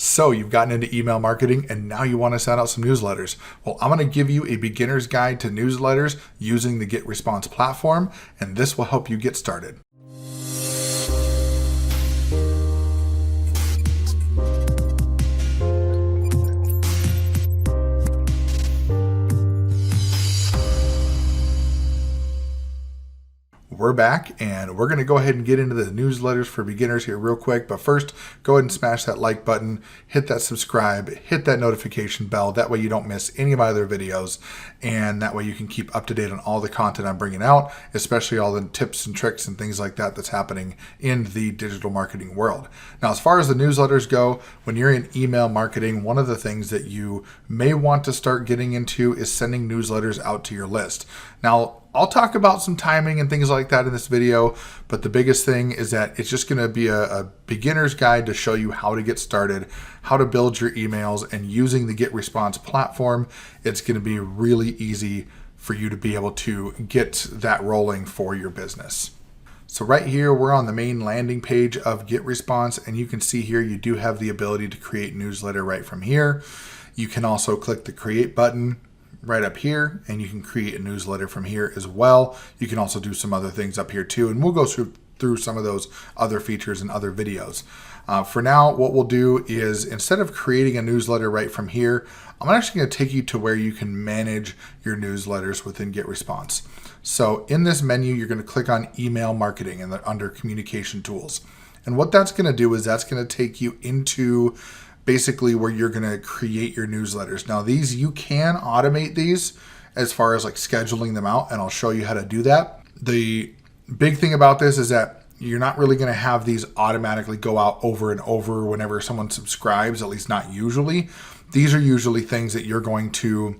So you've gotten into email marketing and now you want to send out some newsletters. Well, I'm going to give you a beginner's guide to newsletters using the GetResponse platform, and this will help you get started. We're back and we're going to go ahead and get into the newsletters for beginners here real quick. But first, go ahead and smash that like button, hit that subscribe, hit that notification bell. That way you don't miss any of my other videos. And that way you can keep up to date on all the content I'm bringing out, especially all the tips and tricks and things like that that's happening in the digital marketing world. Now, as far as the newsletters go, when you're in email marketing, one of the things that you may want to start getting into is sending newsletters out to your list. Now, I'll talk about some timing and things like that in this video, but the biggest thing is that it's just going to be a beginner's guide to show you how to get started, how to build your emails, and using the GetResponse platform, it's going to be really easy for you to be able to get that rolling for your business. So right here, we're on the main landing page of GetResponse, and you can see here you do have the ability to create newsletter right from here. You can also click the create button right up here, and you can create a newsletter from here as well. You can also do some other things up here too, and we'll go through some of those other features in other videos. For now, what we'll do is instead of creating a newsletter right from here, I'm actually going to take you to where you can manage your newsletters within GetResponse. So in this menu, you're going to click on email marketing and under communication tools. And what that's going to do is that's going to take you into basically where you're going to create your newsletters. Now these, you can automate these as far as like scheduling them out, and I'll show you how to do that. The big thing about this is that you're not really going to have these automatically go out over and over whenever someone subscribes, at least not usually. These are usually things that you're going to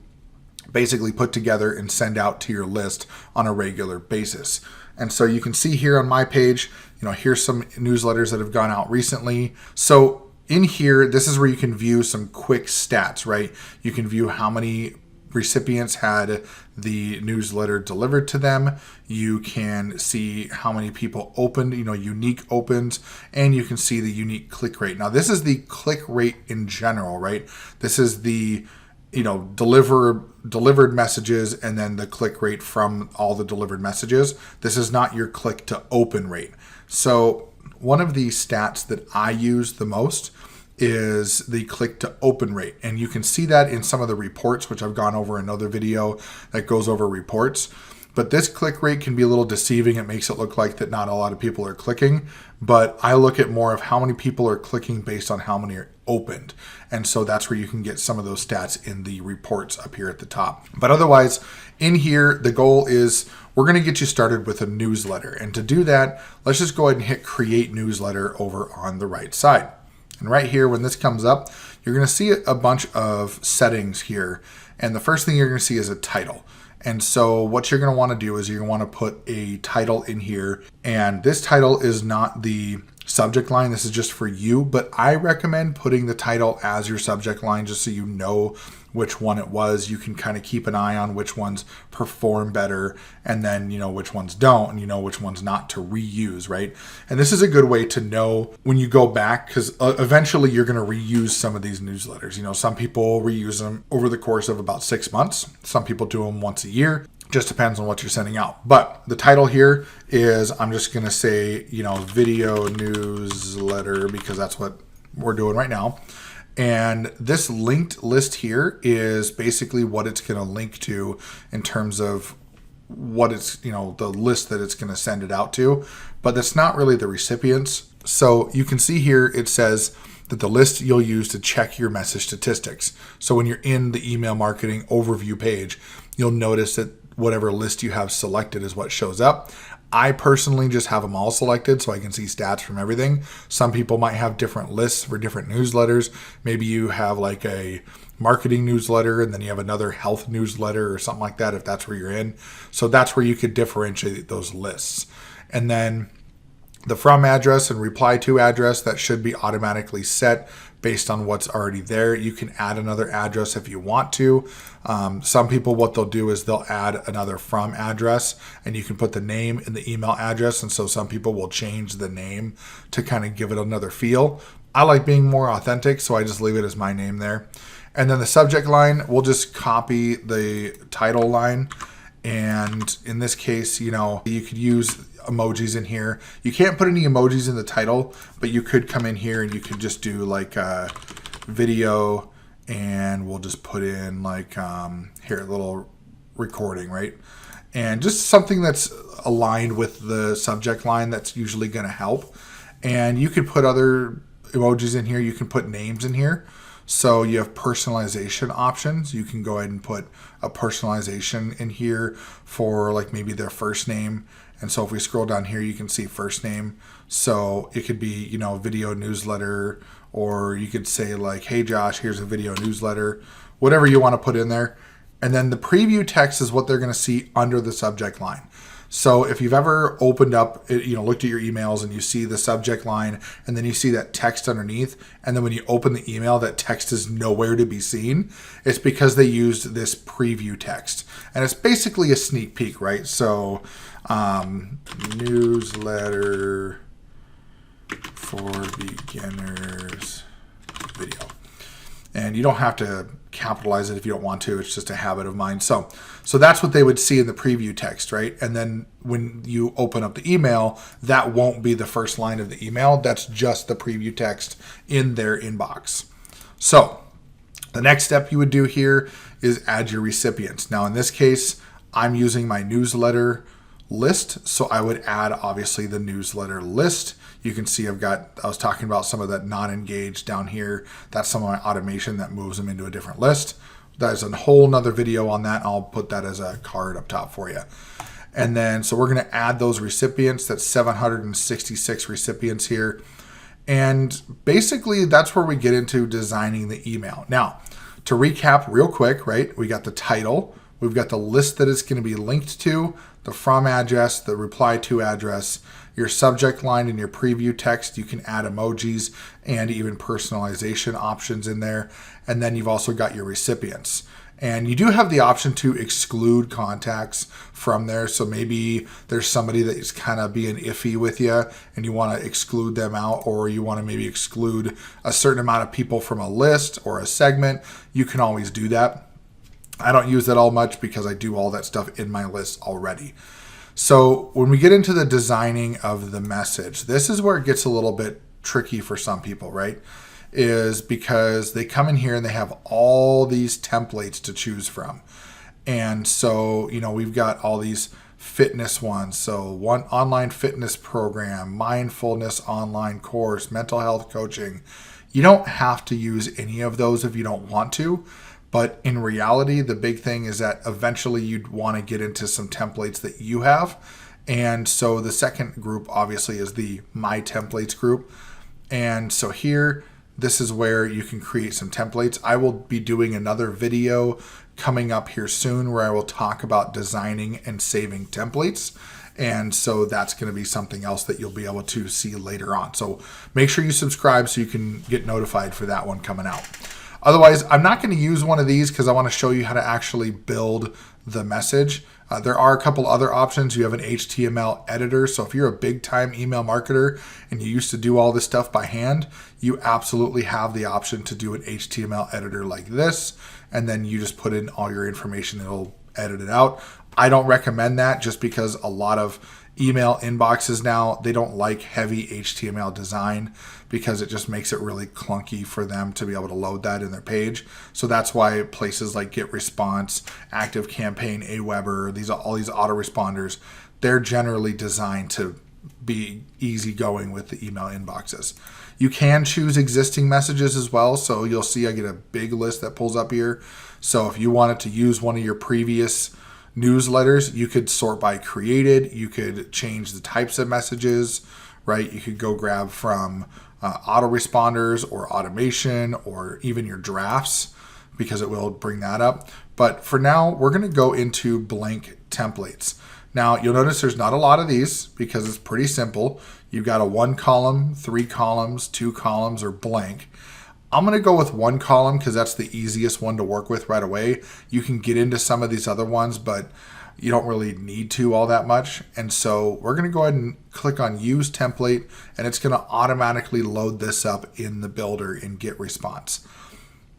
basically put together and send out to your list on a regular basis. And so you can see here on my page, here's some newsletters that have gone out recently. So in here, this is where you can view some quick stats, right? You can view how many recipients had the newsletter delivered to them. You can see how many people opened, unique opens, and you can see the unique click rate. Now, this is the click rate in general, right? This is the delivered messages and then the click rate from all the delivered messages. This is not your click to open rate. So one of the stats that I use the most is the click to open rate. And you can see that in some of the reports, which I've gone over in another video that goes over reports. But this click rate can be a little deceiving. It makes it look like that not a lot of people are clicking, but I look at more of how many people are clicking based on how many are opened. And so that's where you can get some of those stats in the reports up here at the top. But otherwise, in here, the goal is we're going to get you started with a newsletter. And to do that, let's just go ahead and hit create newsletter over on the right side. And right here, when this comes up, you're going to see a bunch of settings here. And the first thing you're going to see is a title. And so what you're going to want to do is you're going to want to put a title in here. And this title is not the subject line. This is just for you, but I recommend putting the title as your subject line just so you know which one it was. You can kind of keep an eye on which ones perform better, and then which ones don't, and which ones not to reuse, right? And this is a good way to know when you go back, because eventually you're going to reuse some of these newsletters. Some people reuse them over the course of about 6 months. Some people do them once a year. Just depends on what you're sending out. But the title here is, I'm just going to say, video newsletter, because that's what we're doing right now. And this linked list here is basically what it's going to link to in terms of what it's, the list that it's going to send it out to. But that's not really the recipients. So you can see here, it says that the list you'll use to check your message statistics. So when you're in the email marketing overview page, you'll notice that whatever list you have selected is what shows up. I personally just have them all selected so I can see stats from everything. Some people might have different lists for different newsletters. Maybe you have like a marketing newsletter and then you have another health newsletter or something like that if that's where you're in. So that's where you could differentiate those lists. And then the from address and reply to address, that should be automatically set based on what's already there. You can add another address if you want to. Some people, what they'll do is they'll add another from address, and you can put the name in the email address. And so some people will change the name to kind of give it another feel. I like being more authentic, so I just leave it as my name there. And then the subject line, we'll just copy the title line. And in this case, you could use emojis in here. You can't put any emojis in the title, but you could come in here and you could just do like a video, and we'll just put in like here, a little recording, right? And just something that's aligned with the subject line, that's usually going to help. And you could put other emojis in here. You can put names in here. So you have personalization options. You can go ahead and put a personalization in here for like maybe their first name. And so if we scroll down here, you can see first name. So it could be, video newsletter, or you could say like, hey Josh, here's a video newsletter, whatever you want to put in there. And then the preview text is what they're going to see under the subject line. So if you've ever opened up, looked at your emails and you see the subject line and then you see that text underneath, and then when you open the email, that text is nowhere to be seen, it's because they used this preview text. And it's basically a sneak peek, right? So newsletter for beginners video. And you don't have to capitalize it if you don't want to. It's just a habit of mine. So that's what they would see in the preview text, right? And then when you open up the email, that won't be the first line of the email. That's just the preview text in their inbox. So the next step you would do here is add your recipients. Now, in this case, I'm using my newsletter list. So I would add, obviously, the newsletter list. You can see I was talking about some of that non-engaged down here. That's some of my automation that moves them into a different list. There's a whole nother video on that. I'll put that as a card up top for you. And then, so we're going to add those recipients. That's 766 recipients here. And basically that's where we get into designing the email. Now, to recap real quick, right? We got the title. We've got the list that it's going to be linked to, the from address, the reply to address, your subject line, and your preview text. You can add emojis and even personalization options in there. And then you've also got your recipients. And you do have the option to exclude contacts from there. So maybe there's somebody that is kind of being iffy with you and you want to exclude them out, or you want to maybe exclude a certain amount of people from a list or a segment. You can always do that. I don't use that all much because I do all that stuff in my list already. So when we get into the designing of the message, this is where it gets a little bit tricky for some people, right? Is because they come in here and they have all these templates to choose from. And so, we've got all these fitness ones. So one online fitness program, mindfulness online course, mental health coaching. You don't have to use any of those if you don't want to. But in reality, the big thing is that eventually you'd want to get into some templates that you have. And so the second group obviously is the My Templates group. And so here, this is where you can create some templates. I will be doing another video coming up here soon where I will talk about designing and saving templates. And so that's going to be something else that you'll be able to see later on. So make sure you subscribe so you can get notified for that one coming out. Otherwise, I'm not going to use one of these because I want to show you how to actually build the message. There are a couple other options. You have an HTML editor. So if you're a big time email marketer and you used to do all this stuff by hand, you absolutely have the option to do an HTML editor like this. And then you just put in all your information. It'll edit it out. I don't recommend that just because a lot of email inboxes now, they don't like heavy HTML design because it just makes it really clunky for them to be able to load that in their page. So that's why places like GetResponse, ActiveCampaign, Aweber, all these autoresponders, they're generally designed to be easygoing with the email inboxes. You can choose existing messages as well. So you'll see I get a big list that pulls up here. So if you wanted to use one of your previous newsletters, you could sort by created. You could change the types of messages, right? You could go grab from autoresponders or automation or even your drafts because it will bring that up. But for now, we're going to go into blank templates. Now, you'll notice there's not a lot of these because it's pretty simple. You've got a 1 column, 3 columns, 2 columns, or blank. I'm going to go with 1 column because that's the easiest one to work with right away. You can get into some of these other ones, but you don't really need to all that much. And so we're going to go ahead and click on use template, and it's going to automatically load this up in the builder in GetResponse.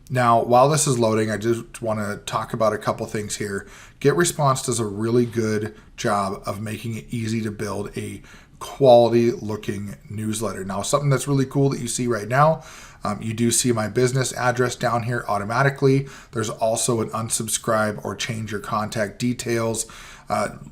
Now, while this is loading, I just want to talk about a couple things here. GetResponse does a really good job of making it easy to build a quality looking newsletter. Now, something that's really cool that you see right now, you do see my business address down here automatically. There's also an unsubscribe or change your contact details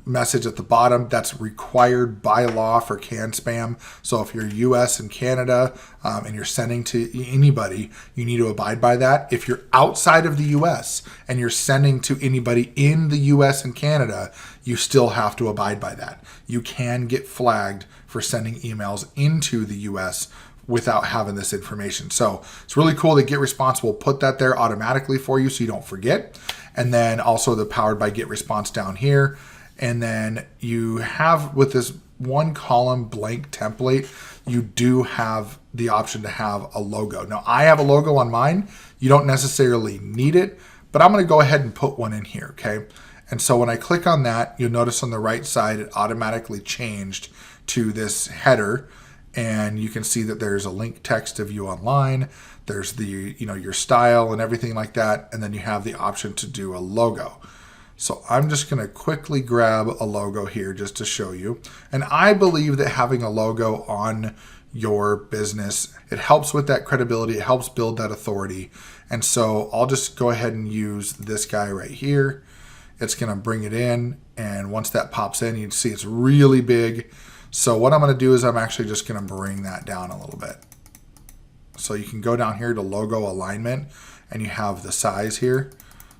message at the bottom. That's required by law for CAN spam. So if you're US and Canada and you're sending to anybody, you need to abide by that. If you're outside of the US and you're sending to anybody in the US and Canada, you still have to abide by that. You can get flagged for sending emails into the US without having this information. So it's really cool that GetResponse will put that there automatically for you so you don't forget. And then also the powered by GetResponse down here. And then you have, with this one column blank template, you do have the option to have a logo. Now I have a logo on mine. You don't necessarily need it, but I'm going to go ahead and put one in here. Okay. And so when I click on that, you'll notice on the right side, it automatically changed to this header. And you can see that there's a link text to view online. There's the, your style and everything like that. And then you have the option to do a logo. So I'm just going to quickly grab a logo here just to show you. And I believe that having a logo on your business, it helps with that credibility. It helps build that authority. And so I'll just go ahead and use this guy right here. It's going to bring it in. And once that pops in, you can see it's really big. So what I'm going to do is I'm actually just going to bring that down a little bit. So you can go down here to logo alignment and you have the size here.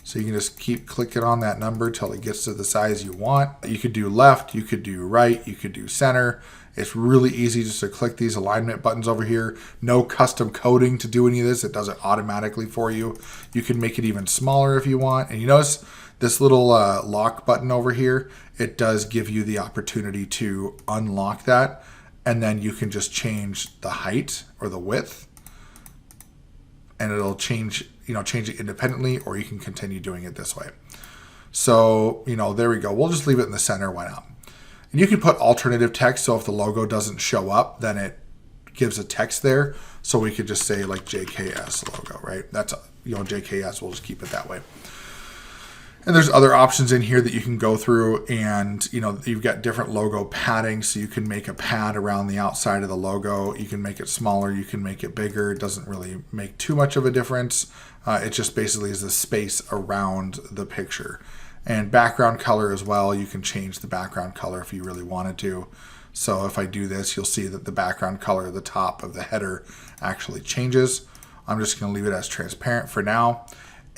So you can just keep clicking on that number till it gets to the size you want. You could do left, you could do right, you could do center. It's really easy just to click these alignment buttons over here. No custom coding to do any of this. It does it automatically for you. You can make it even smaller if you want. And you notice this little lock button over here, it does give you the opportunity to unlock that. And then you can just change the height or the width. And it'll change it independently, or you can continue doing it this way. So, there we go. We'll just leave it in the center. Why not? And you can put alternative text. So if the logo doesn't show up, then it gives a text there. So we could just say like JKS logo, right? That's, JKS, we'll just keep it that way. And there's other options in here that you can go through, and you've got different logo padding, so you can make a pad around the outside of the logo. You can make it smaller, you can make it bigger. It doesn't really make too much of a difference. It just basically is the space around the picture. And background color as well, you can change the background color if you really wanted to. So if I do this, you'll see that the background color at the top of the header actually changes. I'm just going to leave it as transparent for now.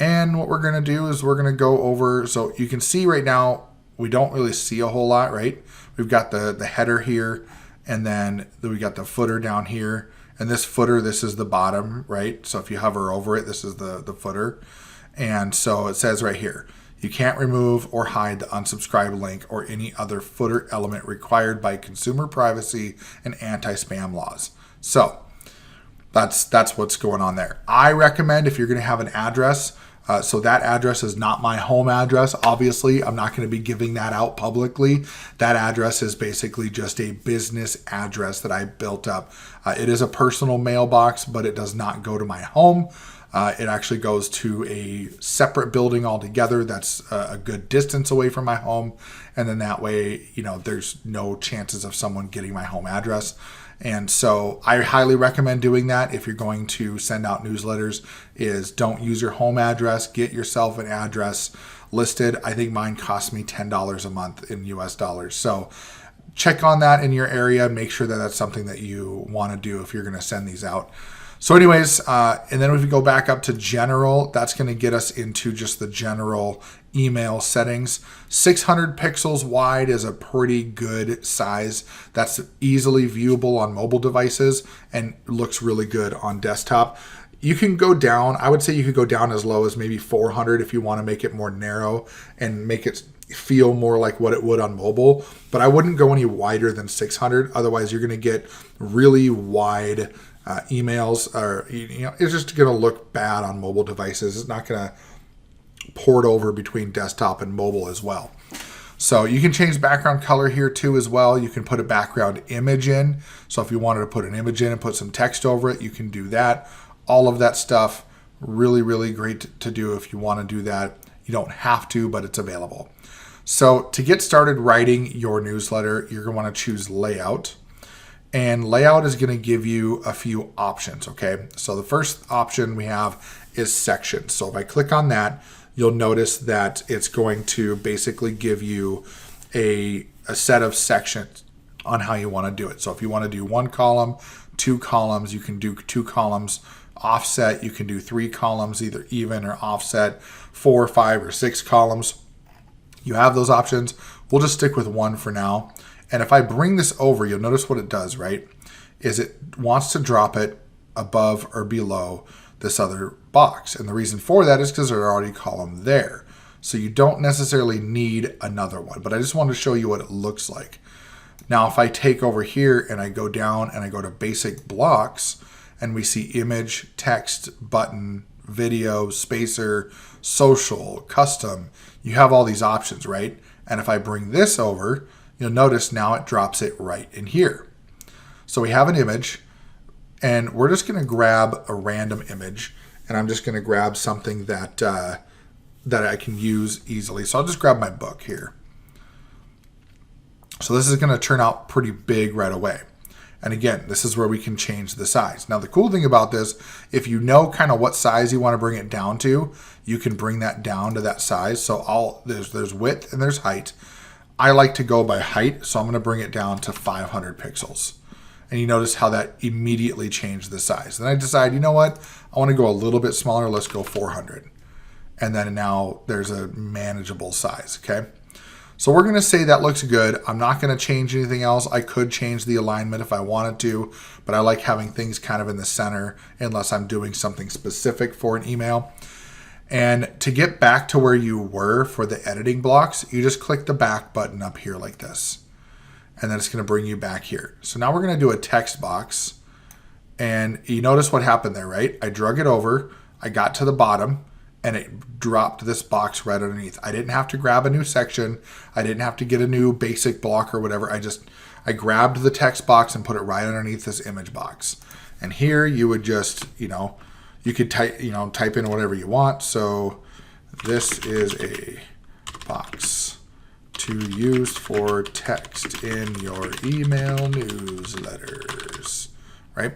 And what we're going to do is we're going to go over, so you can see right now, we don't really see a whole lot, right? We've got the header here, and then we got the footer down here. And this footer, this is the bottom, right? So if you hover over it, this is the footer. And so it says right here, you can't remove or hide the unsubscribe link or any other footer element required by consumer privacy and anti-spam laws. So that's what's going on there. I recommend if you're going to have an address, so that address is not my home address. Obviously, I'm not going to be giving that out publicly. That address is basically just a business address that I built up. It is a personal mailbox, but it does not go to my home. It actually goes to a separate building altogether that's a good distance away from my home. And then that way, there's no chances of someone getting my home address. And so I highly recommend doing that if you're going to send out newsletters, is don't use your home address, get yourself an address listed. I think mine cost me $10 a month in US dollars. So check on that in your area. Make sure that that's something that you want to do if you're going to send these out. So anyways, and then if we go back up to general, that's going to get us into just the general email settings. 600 pixels wide is a pretty good size. That's easily viewable on mobile devices and looks really good on desktop. You can go down, I would say you could go down as low as maybe 400 if you want to make it more narrow and make it feel more like what it would on mobile. But I wouldn't go any wider than 600. Otherwise, you're going to get really wide emails, or it's just going to look bad on mobile devices. It's not going to port over between desktop and mobile as well. So you can change background color here too as well. You can put a background image in. So if you wanted to put an image in and put some text over it, you can do that. All of that stuff, really, really great to do if you want to do that. You don't have to, but it's available. So to get started writing your newsletter, you're going to want to choose layout. And layout is going to give you a few options, okay? So the first option we have is sections. So if I click on that, you'll notice that it's going to basically give you a set of sections on how you want to do it. So if you want to do 1 column, 2 columns, you can do 2 columns offset. You can do 3 columns, either even or offset, 4, 5, or 6 columns. You have those options. We'll just stick with 1 for now. And if I bring this over, you'll notice what it does, right? Is it wants to drop it above or below this other box. And the reason for that is because there's already a column there. So you don't necessarily need another one, but I just wanted to show you what it looks like. Now, if I take over here and I go down and I go to basic blocks and we see image, text, button, video, spacer, social, custom, you have all these options, right? And if I bring this over, you'll notice now it drops it right in here. So we have an image, and we're just going to grab a random image, and I'm just going to grab something that that I can use easily. So I'll just grab my book here. So this is going to turn out pretty big right away. And again, this is where we can change the size. Now, the cool thing about this, if you know kind of what size you want to bring it down to, you can bring that down to that size. So there's width and there's height. I like to go by height, so I'm going to bring it down to 500 pixels. And you notice how that immediately changed the size. Then I decide, you know what? I want to go a little bit smaller. Let's go 400. And then now there's a manageable size, okay? So we're going to say that looks good. I'm not going to change anything else. I could change the alignment if I wanted to, but I like having things kind of in the center unless I'm doing something specific for an email. And to get back to where you were for the editing blocks, you just click the back button up here like this. And then it's going to bring you back here. So now we're going to do a text box. And you notice what happened there, right? I drug it over, I got to the bottom, and it dropped this box right underneath. I didn't have to grab a new section. I didn't have to get a new basic block or whatever. I grabbed the text box and put it right underneath this image box. And here you would just, you could type in whatever you want. So this is a box to use for text in your email newsletters, right?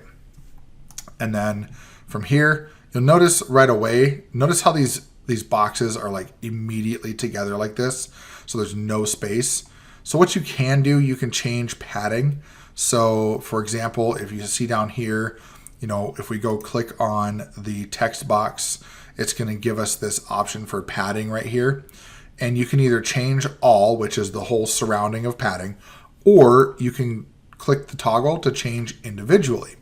And then from here, you'll notice right away, notice how these boxes are like immediately together like this. So there's no space. So what you can do, you can change padding. So for example, if you see down here, if we go click on the text box, it's going to give us this option for padding right here. And you can either change all, which is the whole surrounding of padding, or you can click the toggle to change individually.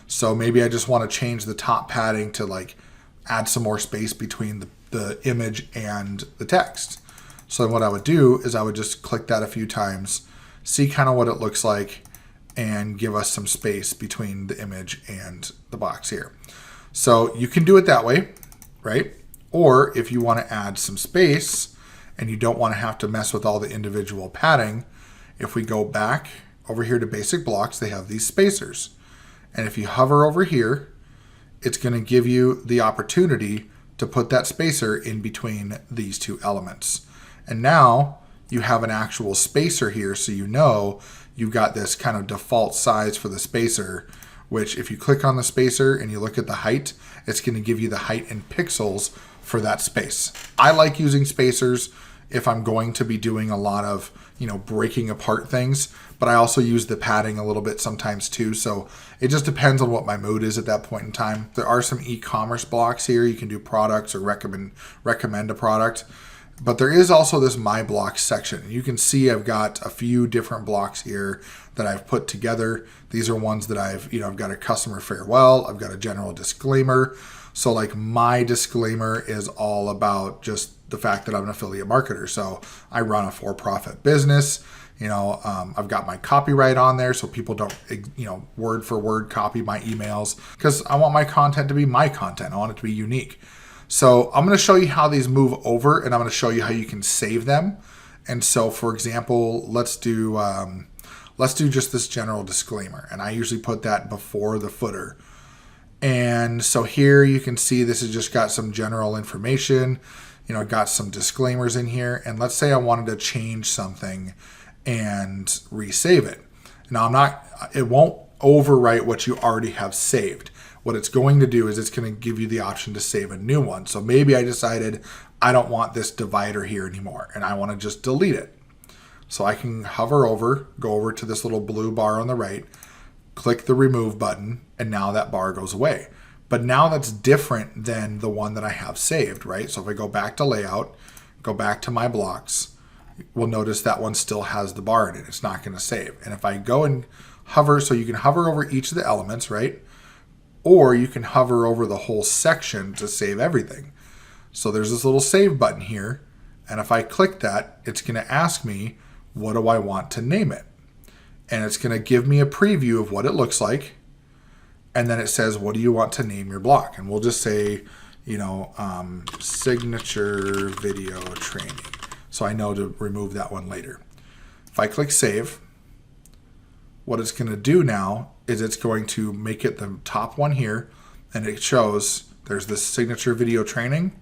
So maybe I just want to change the top padding to like add some more space between the image and the text. So what I would do is I would just click that a few times, see kind of what it looks like, and give us some space between the image and the box here. So you can do it that way, right? Or if you want to add some space and you don't want to have to mess with all the individual padding, if we go back over here to basic blocks, they have these spacers. And if you hover over here, it's going to give you the opportunity to put that spacer in between these two elements. And now you have an actual spacer here, so you've got this kind of default size for the spacer, which if you click on the spacer and you look at the height, it's going to give you the height in pixels for that space. I like using spacers if I'm going to be doing a lot of, breaking apart things, but I also use the padding a little bit sometimes too. So it just depends on what my mood is at that point in time. There are some e-commerce blocks here. You can do products or recommend a product. But there is also this My Blocks section. You can see I've got a few different blocks here that I've put together. These are ones that I've got a customer farewell. I've got a general disclaimer. So like my disclaimer is all about just the fact that I'm an affiliate marketer. So I run a for-profit business. I've got my copyright on there so people don't, word for word copy my emails, because I want my content to be my content. I want it to be unique. So I'm going to show you how these move over, and I'm going to show you how you can save them. And so, for example, let's do just this general disclaimer. And I usually put that before the footer. And so here you can see this has just got some general information, got some disclaimers in here. And let's say I wanted to change something and resave it. Now it won't overwrite what you already have saved. What it's going to do is it's going to give you the option to save a new one. So maybe I decided I don't want this divider here anymore and I want to just delete it. So I can hover over, go over to this little blue bar on the right, click the remove button, and now that bar goes away. But now that's different than the one that I have saved, right? So if I go back to layout, go back to my blocks, we'll notice that one still has the bar in it. It's not going to save. And if I go and hover, so you can hover over each of the elements, right? Or you can hover over the whole section to save everything. So there's this little save button here. And if I click that, it's going to ask me, what do I want to name it? And it's going to give me a preview of what it looks like. And then it says, what do you want to name your block? And we'll just say, signature video training. So I know to remove that one later. If I click save, what it's going to do now is it's going to make it the top one here. And it shows there's this signature video training.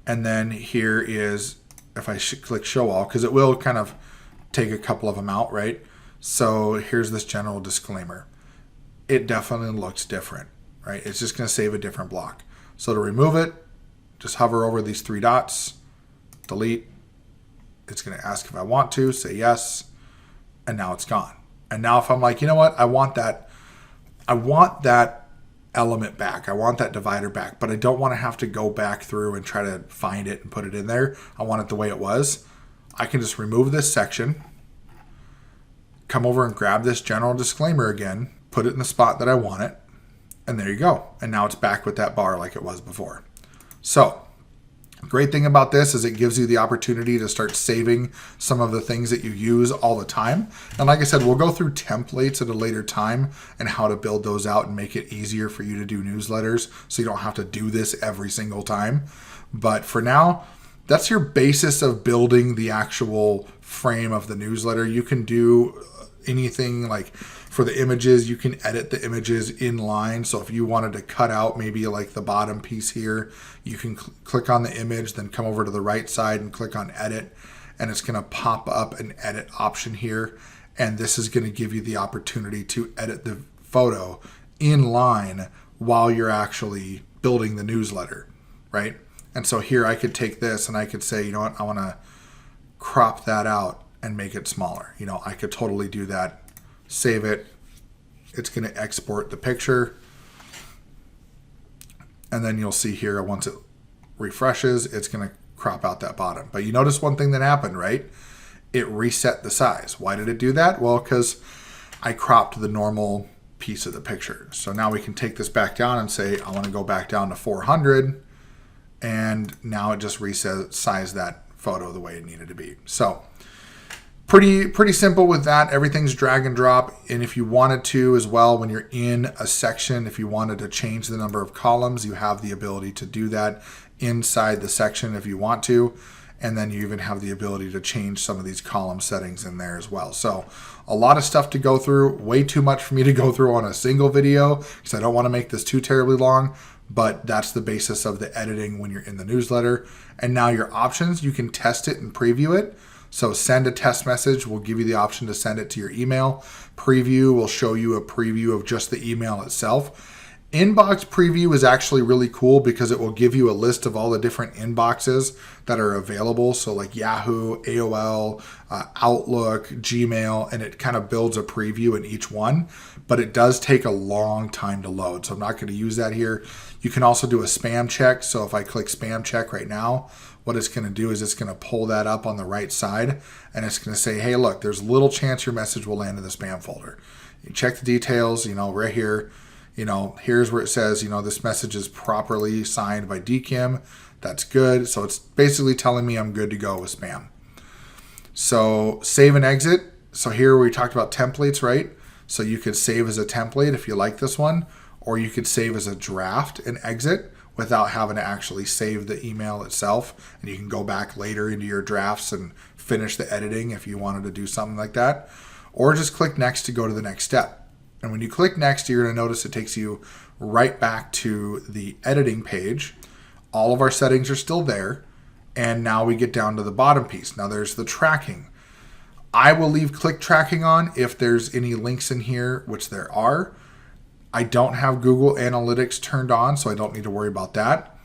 And then here is, if I click show all, because it will kind of take a couple of them out, right? So here's this general disclaimer. It definitely looks different, right? It's just going to save a different block. So to remove it, just hover over these three dots, delete. It's going to ask if I want to, say yes, and now it's gone. And now if I'm like, you know what, I want that element back. I want that divider back, but I don't want to have to go back through and try to find it and put it in there. I want it the way it was. I can just remove this section, come over and grab this general disclaimer again, put it in the spot that I want it, and there you go. And now it's back with that bar like it was before. So, great thing about this is it gives you the opportunity to start saving some of the things that you use all the time. And like I said, we'll go through templates at a later time and how to build those out and make it easier for you to do newsletters so you don't have to do this every single time. But for now, that's your basis of building the actual frame of the newsletter. You can do anything like for the images, you can edit the images in line. So if you wanted to cut out maybe like the bottom piece here, you can click on the image, then come over to the right side and click on edit. And it's going to pop up an edit option here. And this is going to give you the opportunity to edit the photo in line while you're actually building the newsletter, right? And so here I could take this and I could say, you know what, I want to crop that out and make it smaller. I could totally do that. Save it. It's going to export the picture. And then you'll see here, once it refreshes, it's going to crop out that bottom. But you notice one thing that happened, right? It reset the size. Why did it do that? Well, because I cropped the normal piece of the picture. So now we can take this back down and say, I want to go back down to 400. And now it just resized that photo the way it needed to be. So pretty simple with that. Everything's drag and drop. And if you wanted to as well, when you're in a section, if you wanted to change the number of columns, you have the ability to do that inside the section if you want to. And then you even have the ability to change some of these column settings in there as well. So a lot of stuff to go through, way too much for me to go through on a single video because I don't want to make this too terribly long. But that's the basis of the editing when you're in the newsletter. And now your options, you can test it and preview it. So send a test message will give you the option to send it to your email. Preview will show you a preview of just the email itself. Inbox preview is actually really cool because it will give you a list of all the different inboxes that are available. So like Yahoo, AOL, Outlook, Gmail, and it kind of builds a preview in each one, but it does take a long time to load. So I'm not going to use that here. You can also do a spam check. So if I click spam check right now, what it's going to do is it's going to pull that up on the right side and it's going to say, hey, look, there's little chance your message will land in the spam folder. You check the details, right here. Here's where it says, this message is properly signed by DKIM. That's good. So it's basically telling me I'm good to go with spam. So save and exit. So here we talked about templates, right? So you could save as a template if you like this one, or you could save as a draft and exit, without having to actually save the email itself. And you can go back later into your drafts and finish the editing if you wanted to do something like that. Or just click next to go to the next step. And when you click next, you're going to notice it takes you right back to the editing page. All of our settings are still there. And now we get down to the bottom piece. Now there's the tracking. I will leave click tracking on if there's any links in here, which there are. I don't have Google Analytics turned on, so I don't need to worry about that.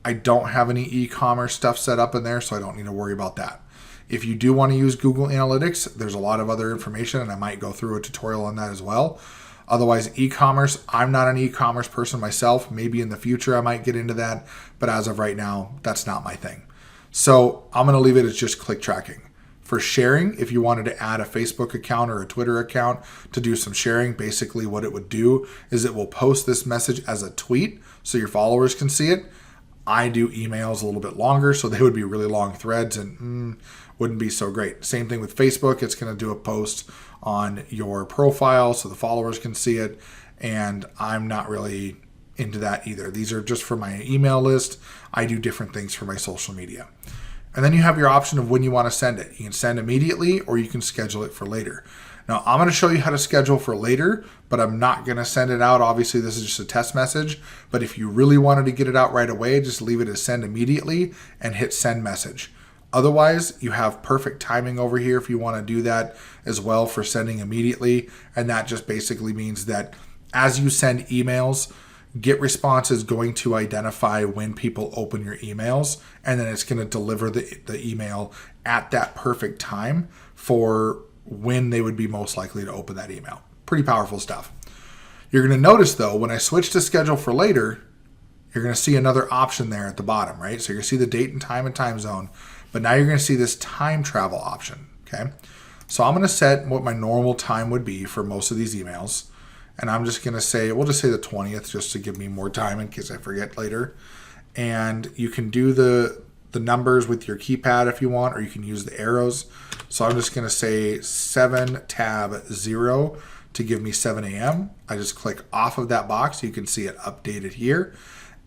I don't have any e-commerce stuff set up in there, so I don't need to worry about that. If you do want to use Google Analytics, there's a lot of other information, and I might go through a tutorial on that as well. Otherwise, e-commerce, I'm not an e-commerce person myself. Maybe in the future I might get into that, but as of right now, that's not my thing. So I'm going to leave it as just click tracking. For sharing, if you wanted to add a Facebook account or a Twitter account to do some sharing, basically what it would do is it will post this message as a tweet so your followers can see it. I do emails a little bit longer, so they would be really long threads and wouldn't be so great. Same thing with Facebook. It's going to do a post on your profile so the followers can see it, and I'm not really into that either. These are just for my email list. I do different things for my social media. And then you have your option of when you want to send it. You can send immediately or you can schedule it for later. Now, I'm going to show you how to schedule for later, but I'm not going to send it out. Obviously, this is just a test message. But if you really wanted to get it out right away, just leave it as send immediately and hit send message. Otherwise, you have perfect timing over here if you want to do that as well for sending immediately. And that just basically means that as you send emails, GetResponse is going to identify when people open your emails, and then it's going to deliver the email at that perfect time for when they would be most likely to open that email. Pretty powerful stuff. You're going to notice, though, when I switch to schedule for later, you're going to see another option there at the bottom, right? So you're going to see the date and time zone, but now you're going to see this time travel option, okay? So I'm going to set what my normal time would be for most of these emails. And I'm just going to say, we'll just say the 20th just to give me more time in case I forget later. And you can do the numbers with your keypad if you want, or you can use the arrows. So I'm just going to say 7 tab 0 to give me 7 a.m. I just click off of that box. You can see it updated here.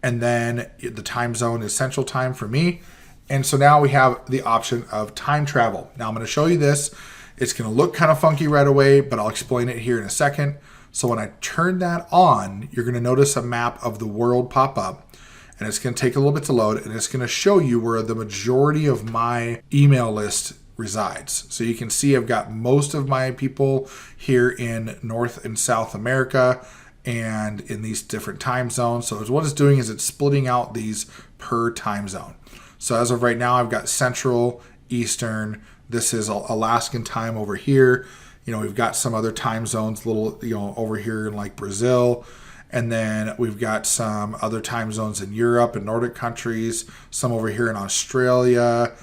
And then the time zone is Central Time for me. And so now we have the option of time travel. Now I'm going to show you this. It's going to look kind of funky right away, but I'll explain it here in a second. So when I turn that on, you're going to notice a map of the world pop up, and it's going to take a little bit to load, and it's going to show you where the majority of my email list resides. So you can see I've got most of my people here in North and South America and in these different time zones. So what it's doing is it's splitting out these per time zone. So as of right now, I've got Central, Eastern. This is Alaskan time over here. You know, we've got some other time zones, over here in like Brazil. And then we've got some other time zones in Europe and Nordic countries, some over here in Australia.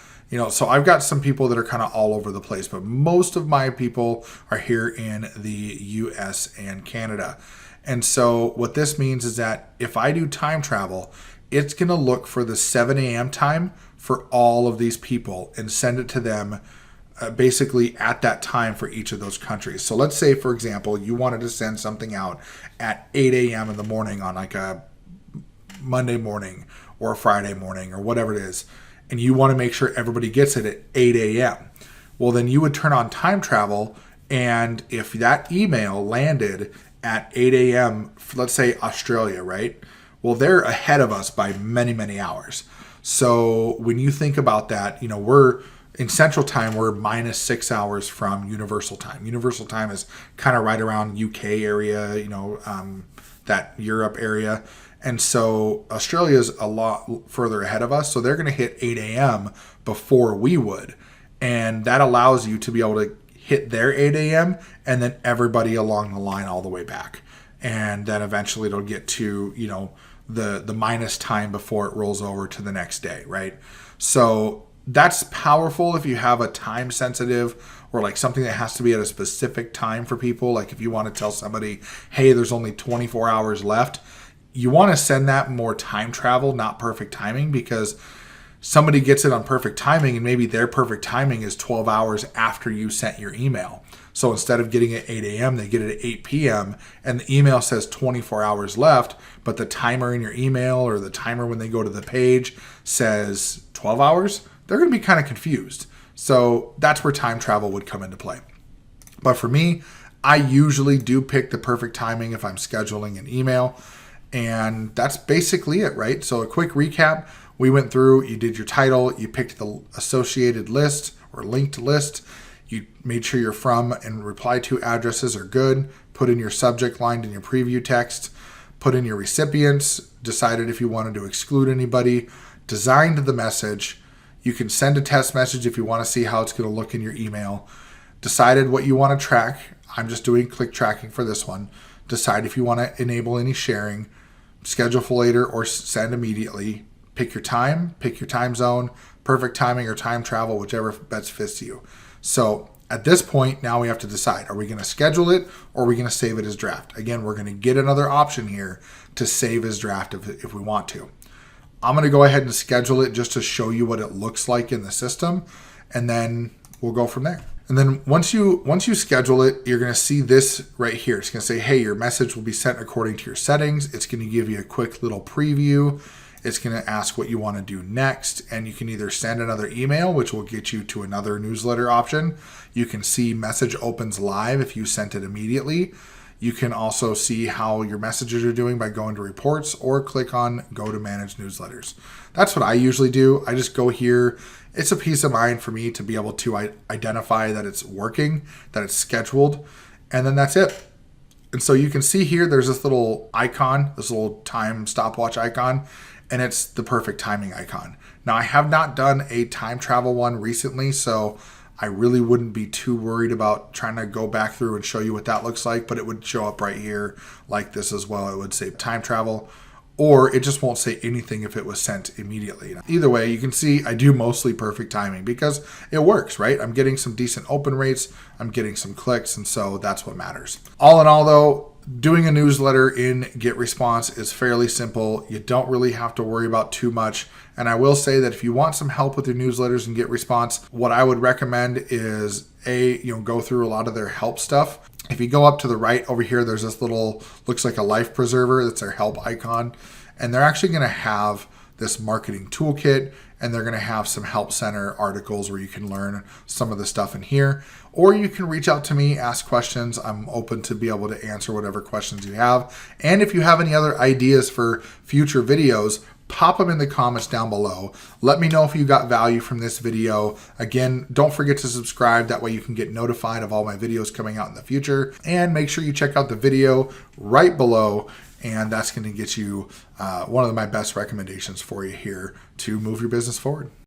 So I've got some people that are kind of all over the place, but most of my people are here in the US and Canada. And so what this means is that if I do time travel, it's going to look for the 7 a.m. time for all of these people and send it to them basically at that time for each of those countries. So let's say, for example, you wanted to send something out at 8 a.m. in the morning on like a Monday morning or a Friday morning or whatever it is, and you want to make sure everybody gets it at 8 a.m. Well, then you would turn on time travel, and if that email landed at 8 a.m., let's say Australia, right? Well, they're ahead of us by many, many hours. So when you think about that, we're in Central Time, we're minus 6 hours from Universal Time. Universal Time is kind of right around UK area, that Europe area. And so Australia is a lot further ahead of us. So they're going to hit 8 a.m. before we would. And that allows you to be able to hit their 8 a.m. and then everybody along the line all the way back. And then eventually it'll get to, the minus time before it rolls over to the next day, right? So that's powerful if you have a time sensitive or like something that has to be at a specific time for people. Like if you want to tell somebody, hey, there's only 24 hours left, you want to send that more time travel, not perfect timing, because somebody gets it on perfect timing and maybe their perfect timing is 12 hours after you sent your email. So instead of getting it at 8 a.m., they get it at 8 p.m. and the email says 24 hours left, but the timer in your email or the timer when they go to the page says 12 hours. They're going to be kind of confused. So that's where time travel would come into play. But for me, I usually do pick the perfect timing if I'm scheduling an email. And that's basically it, right? So a quick recap. We went through, you did your title, you picked the associated list or linked list. You made sure your from and reply to addresses are good. Put in your subject line in your preview text. Put in your recipients. Decided if you wanted to exclude anybody. Designed the message. You can send a test message if you want to see how it's going to look in your email. Decided what you want to track. I'm just doing click tracking for this one. Decide if you want to enable any sharing. Schedule for later or send immediately. Pick your time zone, perfect timing or time travel, whichever best fits you. So at this point, now we have to decide, are we going to schedule it or are we going to save it as draft? Again, we're going to get another option here to save as draft if we want to. I'm going to go ahead and schedule it just to show you what it looks like in the system, and then we'll go from there. And then once you schedule it, you're going to see this right here. It's going to say, hey, your message will be sent according to your settings. It's going to give you a quick little preview. It's going to ask what you want to do next. And you can either send another email, which will get you to another newsletter option. You can see message opens live if you sent it immediately. You can also see how your messages are doing by going to reports or click on go to manage newsletters. That's what I usually do. I just go here. It's a peace of mind for me to be able to identify that it's working, that it's scheduled, and then that's it. And so you can see here, there's this little icon, this little time stopwatch icon, and it's the perfect timing icon. Now, I have not done a time travel one recently, so I really wouldn't be too worried about trying to go back through and show you what that looks like, but it would show up right here like this as well. It would say time travel, or it just won't say anything if it was sent immediately. Either way, you can see I do mostly perfect timing because it works, right? I'm getting some decent open rates, I'm getting some clicks, and so that's what matters. All in all though, doing a newsletter in GetResponse is fairly simple. You don't really have to worry about too much. And I will say that if you want some help with your newsletters in GetResponse, what I would recommend is go through a lot of their help stuff. If you go up to the right over here, there's this little, looks like a life preserver. That's their help icon. And they're actually going to have this marketing toolkit, and they're going to have some help center articles where you can learn some of the stuff in here. Or you can reach out to me, ask questions. I'm open to be able to answer whatever questions you have. And if you have any other ideas for future videos, pop them in the comments down below. Let me know if you got value from this video. Again, don't forget to subscribe. That way you can get notified of all my videos coming out in the future. And make sure you check out the video right below. And that's going to get you one of my best recommendations for you here to move your business forward.